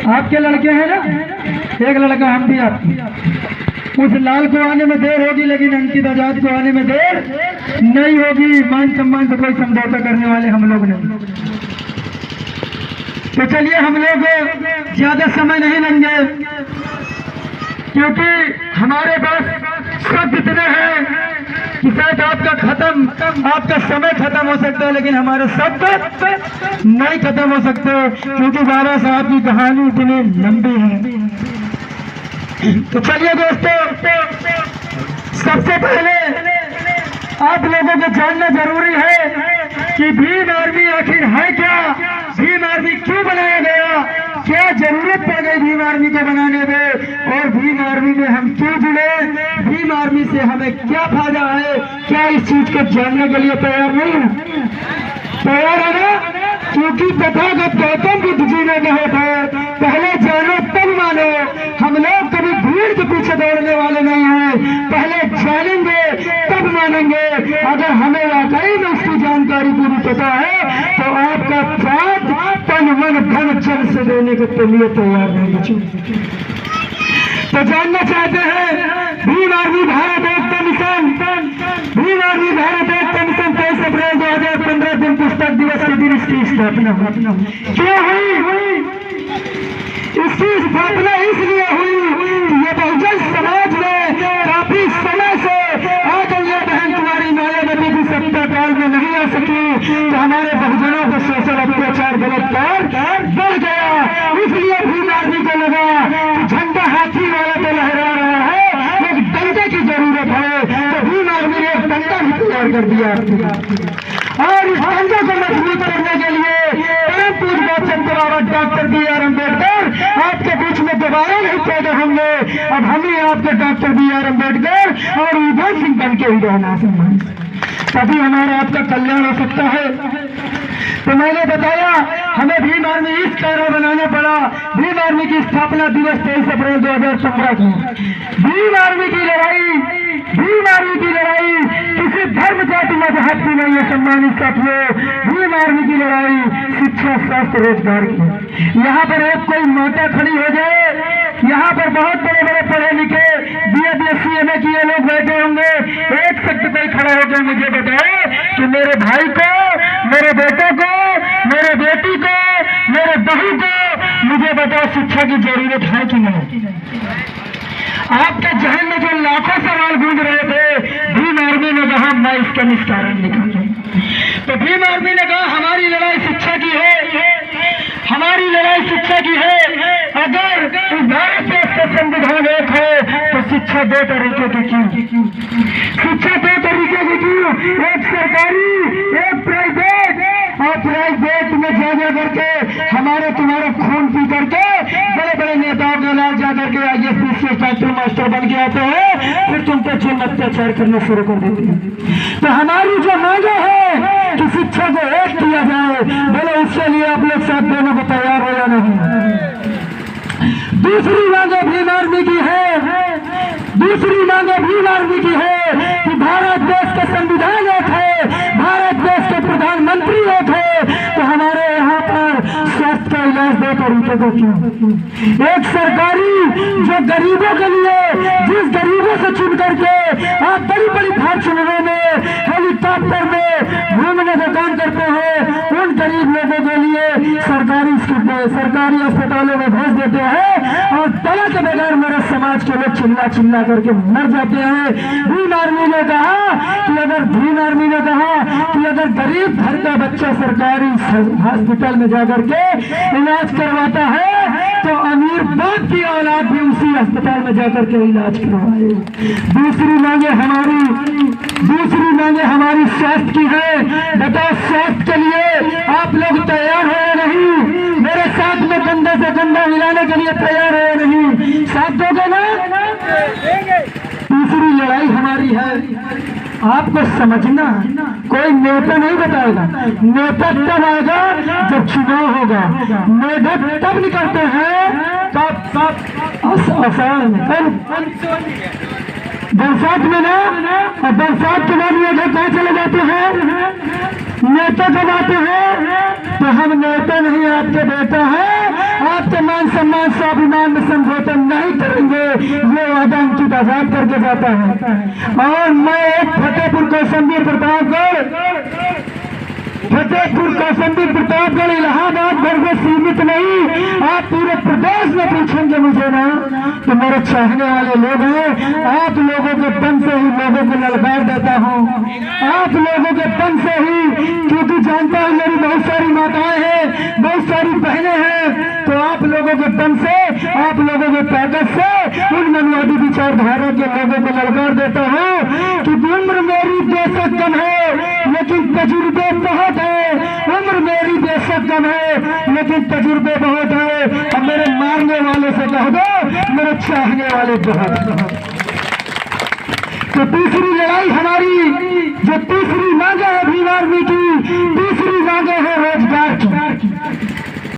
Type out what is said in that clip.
आपके लड़के हैं ना, एक लड़का हम भी आपकी। उस लाल को आने में देर होगी, लेकिन अंकित आजाद को आने में देर नहीं होगी। मान सम्मान से कोई समझौता करने वाले हम लोग नहीं। तो चलिए, हम लोग ज्यादा समय नहीं लेंगे, क्योंकि हमारे पास शब्द इतने हैं कि शायद आपका समय खत्म हो सकता है, लेकिन हमारे शब्द नहीं खत्म हो सकते, क्योंकि बाबा साहब की कहानी इतनी लंबी है। तो चलिए दोस्तों, सबसे पहले आप लोगों को जानना जरूरी है कि भीम आर्मी आखिर है क्या, भीम आर्मी क्यों बनाया गया, क्या जरूरत पड़ गई भीम आर्मी को बनाने में, और भीम आर्मी में हम क्यों जुड़े, भीम आर्मी से हमें क्या फायदा है। क्या इस चीज को जानने के लिए तैयार नहीं है? तैयार है ना? क्योंकि तथागत गौतम बुद्ध जी ने कहा था, पहले जानो तब मानो। हम लोग कभी भीड़ के पीछे दौड़ने वाले नहीं हैं, पहले जानेंगे तब मानेंगे। अगर हमें वाकई में उसकी जानकारी पूरी पता है तो आपका साथ तन मन धन जन से देने के लिए तैयार रहेंगे। तो जानना चाहते हैं भीम आर्मी भारत एकता मिशन, भीम आर्मी भारत एकता मिशन 23 अप्रैल 2015 दिन पुस्तक दिवस के दिन इसकी स्थापना क्यों हुई? इसकी स्थापना इसलिए हुई कि ये बहुजन समाज में काफी समय से आदरणीय बहन कुमारी मायावती की सत्ता काल में नहीं आ सकी, तो हमारे बहुजनों को शोषण अत्याचार बलात्कार बढ़ गया। इसलिए भीम आर्मी को लगा कि झंडा हाथी वाला तो लहरा रहा है, एक डंडे की जरूरत है, तो भीम आर्मी ने एक डंडा भी तैयार कर दिया। और इस डंडे को मजबूत करने के लिए परम पूज्य डॉक्टर B.R. अम्बेडकर आपके बीच में दोबारा नहीं पैदा होंगे। अब हम ही आपके डॉक्टर B.R. अम्बेडकर और उधम सिंह बन के ही रहना सम्मान, तभी हमारा आपका कल्याण हो सकता है। तो मैंने बताया हमें भीम आर्मी इस कारण बनाना पड़ा। भीम आर्मी की स्थापना दिवस 23 अप्रैल 2015 की। भीम आर्मी की लड़ाई किसी धर्म जाति मजहब की नहीं है सम्मानित साथियों। भीम आर्मी की लड़ाई शिक्षा स्वास्थ्य रोजगार की। यहाँ पर एक कोई माता खड़ी हो जाए, यहाँ पर बहुत बड़े बड़े पढ़े लिखे BA किए लोग बैठे होंगे, एक शख्स कोई खड़ा होकर मुझे बताए कि मेरे भाई को, मेरे बेटे को, मेरे बेटी को, मेरे बहू को मुझे बताओ शिक्षा की जरूरत है कि नहीं। आपके जहन में जो लाखों सवाल गूंज रहे थे, भीम आर्मी ने कहा मैं इसका निस्तारण निकालूं। तो भीम आर्मी ने कहा हमारी लड़ाई शिक्षा की है, हमारी लड़ाई शिक्षा की है। अगर इस भारत देश का संविधान एक है तो शिक्षा दो तरीके की क्यों, शिक्षा दो तरीके की क्यों, एक सरकारी एक प्राइवेट। और प्राइवेट में जा करके हमारे तुम्हारे खून पी करके बड़े बड़े नेताओं के लाल जा करके IAS डॉक्टर मास्टर बन के आते हैं, फिर तुम पे जुल्म अत्याचार करना शुरू कर देते हैं। तो हमारी जो मांगे है कि शिक्षा को एक किया जाए, बोले उसके लिए आप लोग साथ देने को तैयार हो या नहीं। दूसरी मांगे भीम आर्मी की है, दूसरी मांगे भीम आर्मी की है कि भारत देश का संविधान एक है, भारत देश के प्रधानमंत्री एक है, तो हमारे यहाँ पर स्वास्थ्य का इलाज दो तरीके को क्यों, एक सरकारी जो गरीबों के लिए, जिस गरीबों से चुन करके आप बड़ी बड़ी फॉर्चुनरों में हेलीकॉप्टर में घूमने का काम करते हैं, उन गरीब लोगों के लिए सरकारी अस्पतालों में भेज देते हैं और दवा के बगैर मेरे समाज के लोग चिल्ला चिल्ला करके मर जाते हैं। भीम आर्मी ने कहा कि अगर गरीब घर का बच्चा सरकारी हॉस्पिटल में जाकर के इलाज करवाता है तो अमीर बाप की औलाद भी उसी अस्पताल में जाकर के इलाज करवाए। दूसरी मांगे हमारी स्वास्थ्य की है। बताओ स्वास्थ्य के लिए आप लोग तैयार हो या नहीं? मेरे साथ में कंधे से कंधा मिलाने के लिए तैयार हो या नहीं? साथ दोगे ना? तीसरी लड़ाई हमारी है, आपको समझना, कोई नेता नहीं बताएगा, नेता तब आएगा जब चुनाव होगा। नेता तब निकलते हैं आसान बरसात में ना, और बरसात के बाद मेघ कहाँ चले जाते हैं, नेता कब आते हैं। तो हम नेता नहीं, आपके बेटा है, सम्मान स्वाभिमान में समझौता नहीं करेंगे, ये वादा अंकित आजाद करके जाता है। और मैं एक फतेहपुर कौशाम्बी प्रतापगढ़ इलाहाबाद भर में सीमित नहीं, आप पूरे प्रदेश में पूछेंगे मुझे ना तो मेरे चाहने वाले लोग हैं। आप लोगों के पन से ही लोगों को ललकार देता हूँ, आप लोगों के पन से ही, क्योंकि जानता हूँ मेरी बहुत सारी माताएं हैं, बहुत सारी बहनें हैं, तो आप लोगों के पन से, आप लोगों के ताकत से उन मनवादी विचारधारा के लोगों को ललकार देता हूँ कि उम्र मेरी बेशक कम है लेकिन तजुर्बे बहुत है, उम्र मेरी बेशक कम है लेकिन तजुर्बे बहुत है। अब मेरे मारने वाले से कह दो मेरे चाहने वाले बहुत हैं। तो तीसरी लड़ाई हमारी, जो तीसरी मांगे है भीम आर्मी की, तीसरी मांगे है रोजगार की।